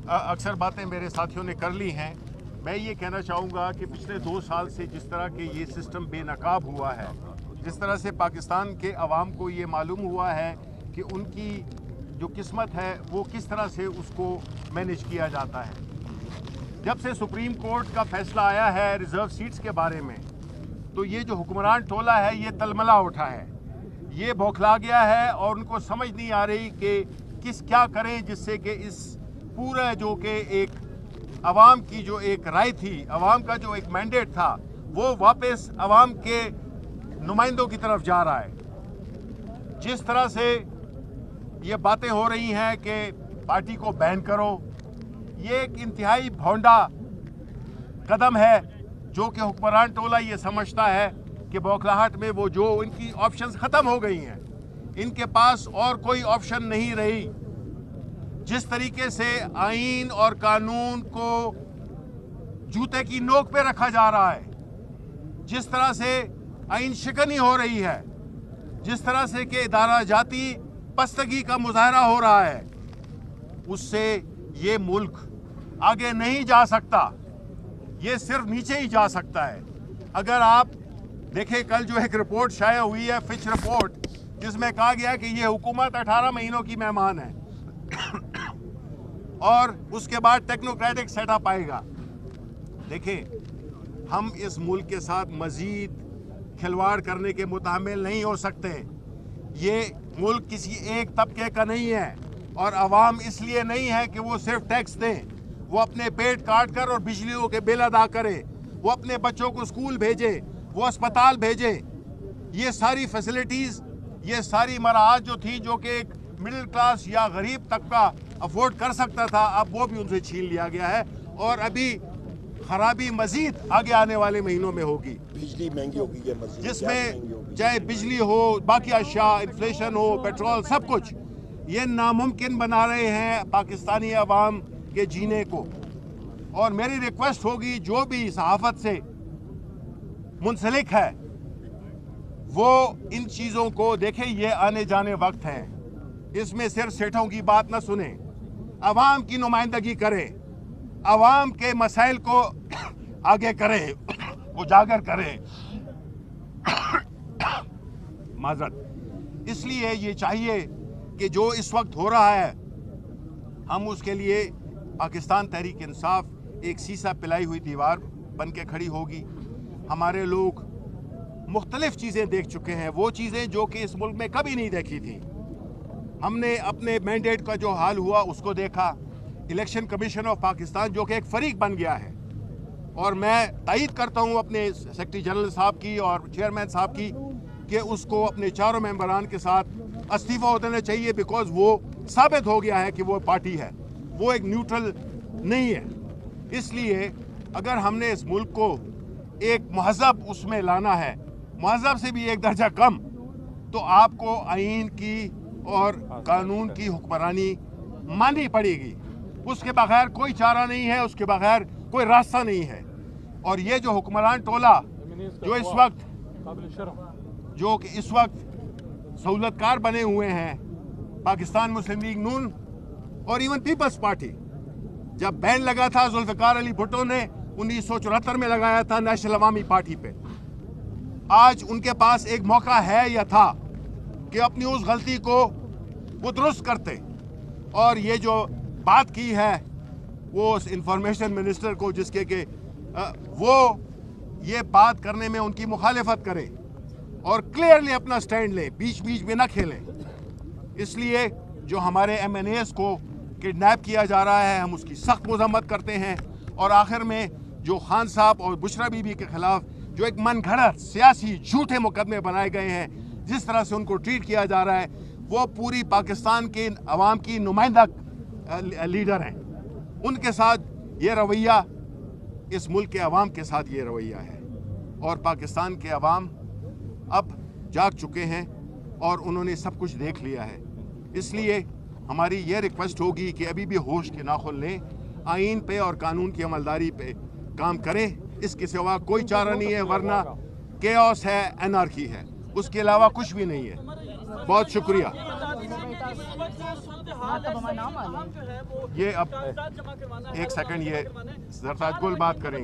अक्सर बातें मेरे साथियों ने कर ली हैं। मैं ये कहना चाहूँगा कि पिछले 2 साल से जिस तरह के ये सिस्टम बेनकाब हुआ है, जिस तरह से पाकिस्तान के अवाम को ये मालूम हुआ है कि उनकी जो किस्मत है वो किस तरह से उसको मैनेज किया जाता है। जब से सुप्रीम कोर्ट का फैसला आया है रिज़र्व सीट्स के बारे में, तो ये जो हुक्मरान टोला है ये तलमला उठा है, ये बौखला गया है और उनको समझ नहीं आ रही कि क्या करें जिससे कि इस पूरा जो कि एक अवाम की जो एक राय थी, अवाम का जो एक मैंडेट था, वो वापस अवाम के नुमाइंदों की तरफ जा रहा है। जिस तरह से ये बातें हो रही हैं कि पार्टी को बैन करो, ये एक इंतहाई भौंडा कदम है जो कि हुक्मरान टोला ये समझता है कि बौखलाहट में वो जो इनकी ऑप्शंस ख़त्म हो गई हैं, इनके पास और कोई ऑप्शन नहीं रही। जिस तरीके से आईन और कानून को जूते की नोक पे रखा जा रहा है, जिस तरह से आईन शिकनी हो रही है, जिस तरह से कि इदारा जाती पस्तगी का मुजाहरा हो रहा है, उससे ये मुल्क आगे नहीं जा सकता, ये सिर्फ नीचे ही जा सकता है। अगर आप देखें, कल जो एक रिपोर्ट शाया हुई है, फिच रिपोर्ट, जिसमें कहा गया कि ये हुकूमत 18 महीनों की मेहमान है और उसके बाद टेक्नोक्रेटिक सेटअप आएगा। देखें, हम इस मुल्क के साथ मजीद खिलवाड़ करने के मुतामिल नहीं हो सकते। ये मुल्क किसी एक तबके का नहीं है और अवाम इसलिए नहीं है कि वो सिर्फ टैक्स दें, वो अपने पेट काट कर और बिजलियों के बिल अदा करें, वो अपने बच्चों को स्कूल भेजें, वो अस्पताल भेजें। ये सारी फैसिलिटीज़, ये सारी मराहत जो थी, जो कि एक मिडिल क्लास या गरीब तबका अफोर्ड कर सकता था, अब वो भी उनसे छीन लिया गया है और अभी खराबी मजीद आगे आने वाले महीनों में होगी। बिजली महंगी होगी, जिसमें चाहे बिजली हो, बाकी अशिया, इन्फ्लेशन हो, पेट्रोल, सब कुछ ये नामुमकिन बना रहे हैं पाकिस्तानी अवाम के जीने को। और मेरी रिक्वेस्ट होगी, जो भी सहाफत से मुंसलिक है वो इन चीज़ों को देखें। ये आने जाने वक्त है, इसमें सिर्फ सेठों की बात न सुने, अवाम की नुमाइंदगी करें, अवाम के मसाइल को आगे करें, उजागर करें। माजरत, इसलिए ये चाहिए कि जो इस वक्त हो रहा है, हम उसके लिए पाकिस्तान तहरीक इंसाफ एक सीसा पिलाई हुई दीवार बन के खड़ी होगी। हमारे लोग मुख्तलिफ चीज़ें देख चुके हैं, वो चीज़ें जो कि इस मुल्क में कभी नहीं देखी थी। हमने अपने मैंडेट का जो हाल हुआ उसको देखा। इलेक्शन कमीशन ऑफ पाकिस्तान जो कि एक फरीक बन गया है, और मैं तायीद करता हूँ अपने सेक्रेटरी जनरल साहब की और चेयरमैन साहब की कि उसको अपने चारों मेंबरान के साथ इस्तीफ़ा हो देना चाहिए, बिकॉज वो साबित हो गया है कि वो पार्टी है, वो एक न्यूट्रल नहीं है। इसलिए अगर हमने इस मुल्क को एक महज़ब उसमें लाना है, महज़ब से भी एक दर्जा कम, तो आपको आईन की और कानून की हुक्मरानी माननी पड़ेगी। उसके बगैर कोई चारा नहीं है, उसके बगैर कोई रास्ता नहीं है। और ये जो हुक्मरान टोला जो इस वक्त सहूलतकार बने हुए हैं, पाकिस्तान मुस्लिम लीग नून और इवन पीपल्स पार्टी, जब बैन लगा था जुल्फ़िकार अली भुट्टो ने 1974 में लगाया था नेशनल अवामी पार्टी पे, आज उनके पास एक मौका है या था कि अपनी उस गलती को वो दुरुस्त करते। और ये जो बात की है वो इंफॉर्मेशन मिनिस्टर को, जिसके के वो ये बात करने में उनकी मुखालिफत करे और क्लियरली अपना स्टैंड ले, बीच बीच में ना खेलें। इसलिए जो हमारे MNAs को किडनैप किया जा रहा है, हम उसकी सख्त मजम्मत करते हैं। और आखिर में जो खान साहब और बुशरा बीबी के खिलाफ जो एक मन घड़त सियासी झूठे मुकदमे बनाए गए हैं, जिस तरह से उनको ट्रीट किया जा रहा है, वो पूरी पाकिस्तान के अवाम की नुमाइंदा लीडर हैं। उनके साथ ये रवैया, इस मुल्क के अवाम के साथ ये रवैया है। और पाकिस्तान के अवाम अब जाग चुके हैं और उन्होंने सब कुछ देख लिया है। इसलिए हमारी ये रिक्वेस्ट होगी कि अभी भी होश के नाखुन लें, आइन पे और कानून की अमलदारी पे काम करें। इसके सिवा कोई चारा नहीं है, वरना केओस है, एनार्की है, उसके अलावा कुछ भी नहीं है। बहुत शुक्रिया। یہ اب ایک سیکنڈ یہ زرتاج گل بات کریں گے.